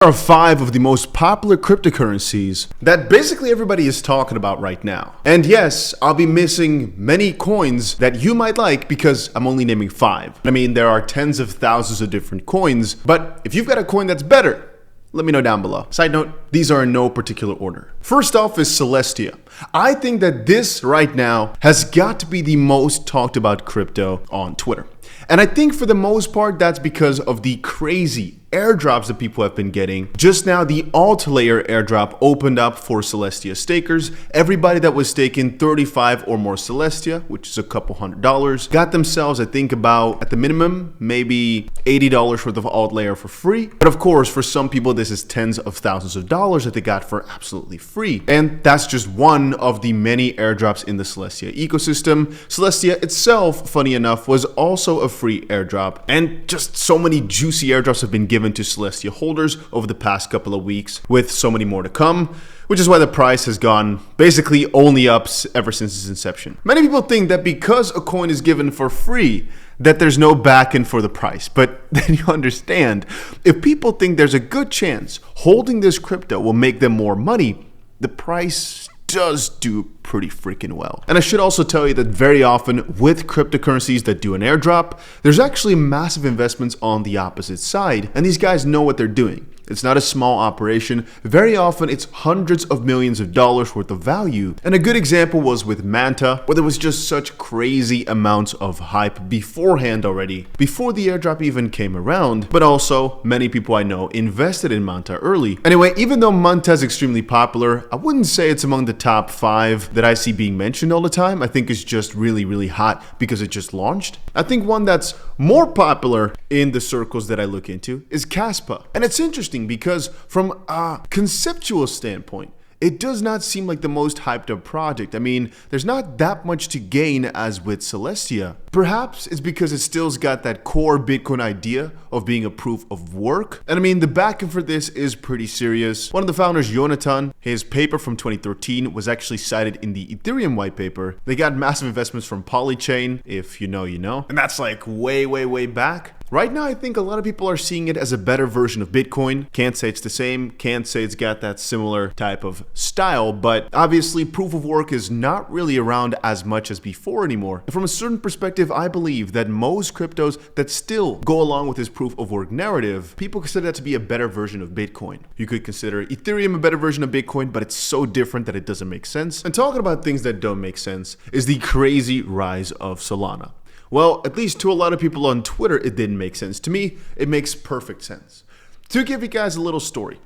Are 5 of the most popular cryptocurrencies that basically everybody is talking about right now. And yes, I'll be missing many coins that you might like because I'm only naming 5. I mean, there are tens of thousands of different coins, but if you've got a coin that's better, let me know down below. Side note, these are in no particular order. First off is Celestia. I think that this right now has got to be the most talked about crypto on Twitter. And I think for the most part, that's because of the crazy airdrops that people have been getting. Just now, the alt layer airdrop opened up for Celestia stakers. Everybody that was staking 35 or more Celestia, which is a couple $100, got themselves, I think, about, at the minimum, maybe $80 worth of alt layer for free. But of course, for some people, this is tens of thousands of dollars that they got for absolutely free. And that's just one of the many airdrops in the Celestia ecosystem. Celestia itself, funny enough, was also a free airdrop. And just so many juicy airdrops have been given to Celestia holders over the past couple of weeks, with so many more to come, which is why the price has gone basically only up ever since its inception. Many people think that because a coin is given for free, that there's no back end for the price. But then you understand, if people think there's a good chance holding this crypto will make them more money, the price does do pretty freaking well. And I should also tell you that very often with cryptocurrencies that do an airdrop, there's actually massive investments on the opposite side, and these guys know what they're doing. It's not a small operation. Very often it's hundreds of millions of dollars worth of value. And a good example was with Manta, where there was just such crazy amounts of hype beforehand already, before the airdrop even came around. But also, many people I know invested in Manta early. Anyway, even though Manta is extremely popular, I wouldn't say it's among the top 5 that I see being mentioned all the time. I think it's just really, really hot because it just launched. I think one that's more popular in the circles that I look into is Caspa. And it's interesting because from a conceptual standpoint, it does not seem like the most hyped up project. I mean, there's not that much to gain as with Celestia. Perhaps it's because it still's got that core Bitcoin idea of being a proof of work. And I mean, the backing for this is pretty serious. One of the founders, 𝗂𝗏, his paper from 2013 was actually cited in the Ethereum white paper. They got massive investments from Polychain, if you know, you know. And that's like way, way, way back. Right now, I think a lot of people are seeing it as a better version of Bitcoin. Can't say it's the same, can't say it's got that similar type of style, but obviously proof of work is not really around as much as before anymore. And from a certain perspective, I believe that most cryptos that still go along with this proof of work narrative, people consider that to be a better version of Bitcoin. You could consider Ethereum a better version of Bitcoin, but it's so different that it doesn't make sense. And talking about things that don't make sense is the crazy rise of Solana. Well, at least to a lot of people on Twitter, it didn't make sense. To me, it makes perfect sense. To give you guys a little story,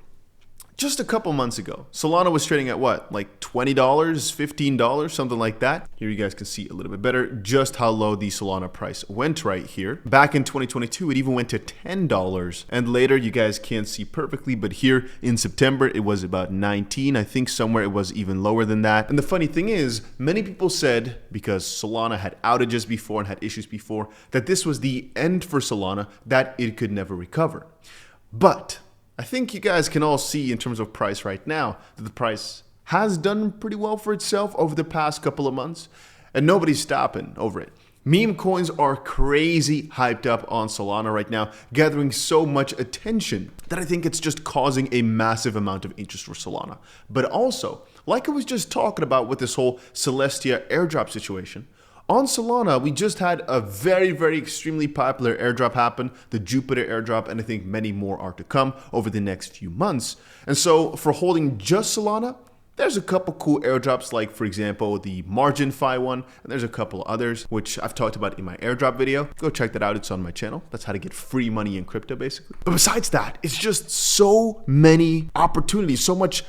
just a couple months ago, Solana was trading at what, like $20, $15, something like that. Here you guys can see a little bit better just how low the Solana price went right here. Back in 2022, it even went to $10. And later, you guys can't see perfectly, but here in September, it was about 19. I think somewhere it was even lower than that. And the funny thing is, many people said, because Solana had outages before and had issues before, that this was the end for Solana, that it could never recover. But I think you guys can all see in terms of price right now that the price has done pretty well for itself over the past couple of months, and nobody's stopping over it. Meme coins are crazy hyped up on Solana right now, gathering so much attention that I think it's just causing a massive amount of interest for Solana. But also, like I was just talking about with this whole Celestia airdrop situation, on Solana, we just had a very, very extremely popular airdrop happen, the Jupiter airdrop, and I think many more are to come over the next few months. And so for holding just Solana, there's a couple cool airdrops, like for example, the MarginFi one, and there's a couple others, which I've talked about in my airdrop video. Go check that out, it's on my channel. That's how to get free money in crypto, basically. But besides that, it's just so many opportunities, so much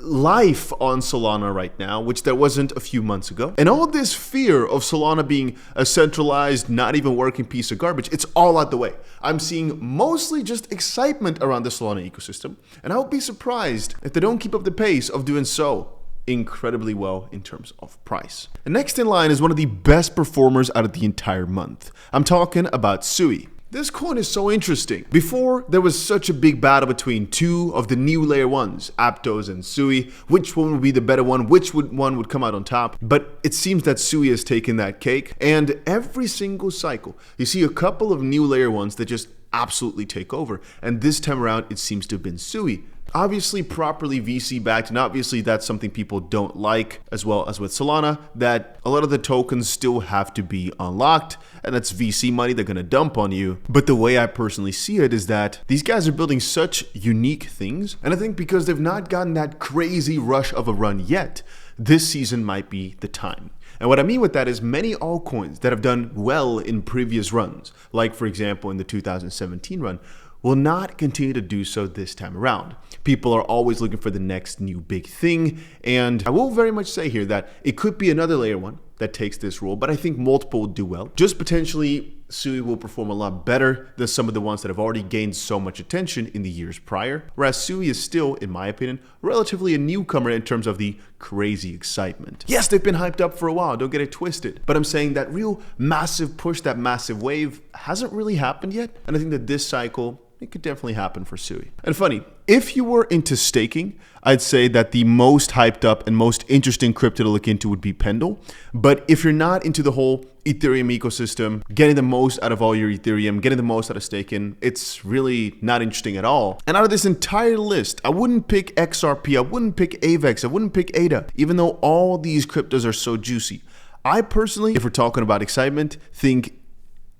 life on Solana right now, which there wasn't a few months ago. And all this fear of Solana being a centralized, not even working piece of garbage, it's all out the way. I'm seeing mostly just excitement around the Solana ecosystem, and I would be surprised if they don't keep up the pace of doing so incredibly well in terms of price. And next in line is one of the best performers out of the entire month. I'm talking about 𝗁𝗀𝘀. This coin is so interesting. Before, there was such a big battle between two of the new layer ones, Aptos and 𝗁𝗀𝘀. Which one would be the better one? Which one would come out on top? But it seems that 𝗁𝗀𝘀 has taken that cake. And every single cycle, you see a couple of new layer ones that just absolutely take over. And this time around, it seems to have been SUI. Obviously properly VC backed, and obviously that's something people don't like, as well as with Solana, that a lot of the tokens still have to be unlocked, and that's VC money they're gonna dump on you. But the way I personally see it is that these guys are building such unique things, and I think because they've not gotten that crazy rush of a run yet, this season might be the time. And what I mean with that is many altcoins that have done well in previous runs, like for example in the 2017 run, will not continue to do so this time around. People are always looking for the next new big thing, and I will very much say here that it could be another layer one that takes this role, but I think multiple will do well. Just potentially, SUI will perform a lot better than some of the ones that have already gained so much attention in the years prior, whereas SUI is still, in my opinion, relatively a newcomer in terms of the crazy excitement. Yes, they've been hyped up for a while, don't get it twisted, but I'm saying that real massive push, that massive wave hasn't really happened yet, and I think that this cycle, it could definitely happen for SUI. And funny, if you were into staking, I'd say that the most hyped up and most interesting crypto to look into would be Pendle. But if you're not into the whole Ethereum ecosystem, getting the most out of all your Ethereum, getting the most out of staking, it's really not interesting at all. And out of this entire list, I wouldn't pick XRP, I wouldn't pick AVAX, I wouldn't pick ADA, even though all these cryptos are so juicy. I personally, if we're talking about excitement, think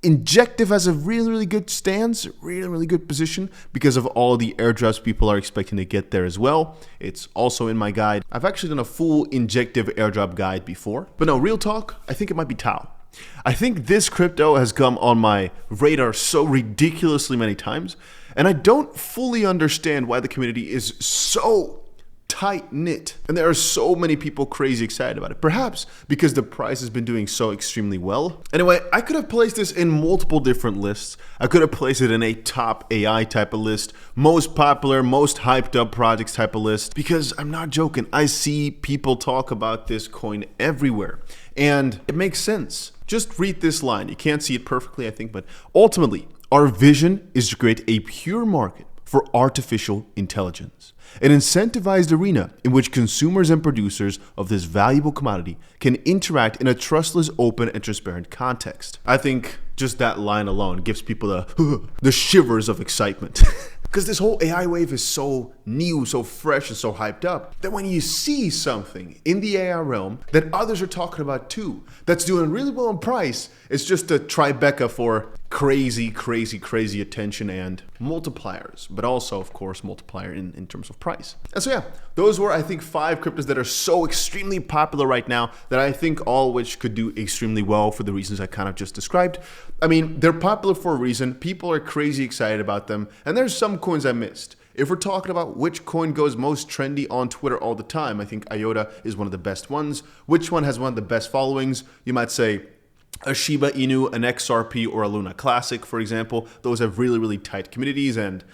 Injective has a really good stance, really good position because of all the airdrops people are expecting to get there as well. It's also in my guide. I've actually done a full Injective airdrop guide before. But no, real talk, I think it might be Tau. I think this crypto has come on my radar so ridiculously many times, and I don't fully understand why the community is so tight-knit and there are so many people crazy excited about it. Perhaps because the price has been doing so extremely well. Anyway, I could have placed this in multiple different lists. I could have placed it in a top AI type of list, most popular, most hyped up projects type of list, because I'm not joking, I see people talk about this coin everywhere and it makes sense. Just read this line. You can't see it perfectly, I think, but ultimately our vision is to create a pure market for artificial intelligence, an incentivized arena in which consumers and producers of this valuable commodity can interact in a trustless, open, and transparent context. I think just that line alone gives people the shivers of excitement. Because this whole AI wave is so new, so fresh, and so hyped up that when you see something in the AI realm that others are talking about too, that's doing really well in price, it's just a trifecta for crazy attention and multipliers, but also, of course, multiplier in terms of price. And so yeah, those were, I think, 5 cryptos that are so extremely popular right now that I think all which could do extremely well for the reasons I kind of just described. I mean, they're popular for a reason. People are crazy excited about them, and there's some coins I missed. If we're talking about which coin goes most trendy on Twitter all the time, I think IOTA is one of the best ones. Which one has one of the best followings? You might say a Shiba Inu, an XRP, or a Luna Classic, for example. Those have really tight communities, and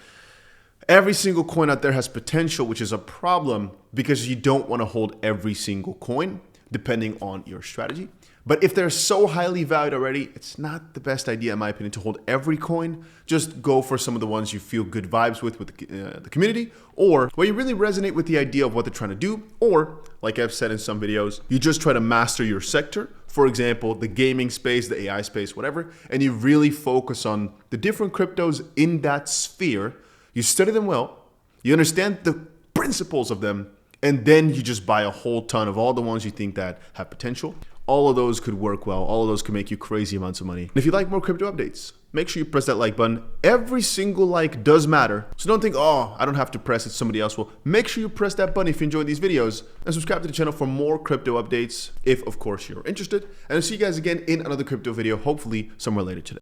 every single coin out there has potential, which is a problem because you don't want to hold every single coin depending on your strategy. But if they're so highly valued already, it's not the best idea, in my opinion, to hold every coin. Just go for some of the ones you feel good vibes with the community, or where you really resonate with the idea of what they're trying to do, or, like I've said in some videos, you just try to master your sector. For example, the gaming space, the AI space, whatever, and you really focus on the different cryptos in that sphere. You study them well, you understand the principles of them, and then you just buy a whole ton of all the ones you think that have potential. All of those could work well. All of those could make you crazy amounts of money. And if you like more crypto updates, make sure you press that like button. Every single like does matter. So don't think, oh, I don't have to press it, somebody else will. Make sure you press that button if you enjoyed these videos, and subscribe to the channel for more crypto updates if, of course, you're interested. And I'll see you guys again in another crypto video, hopefully somewhere later today.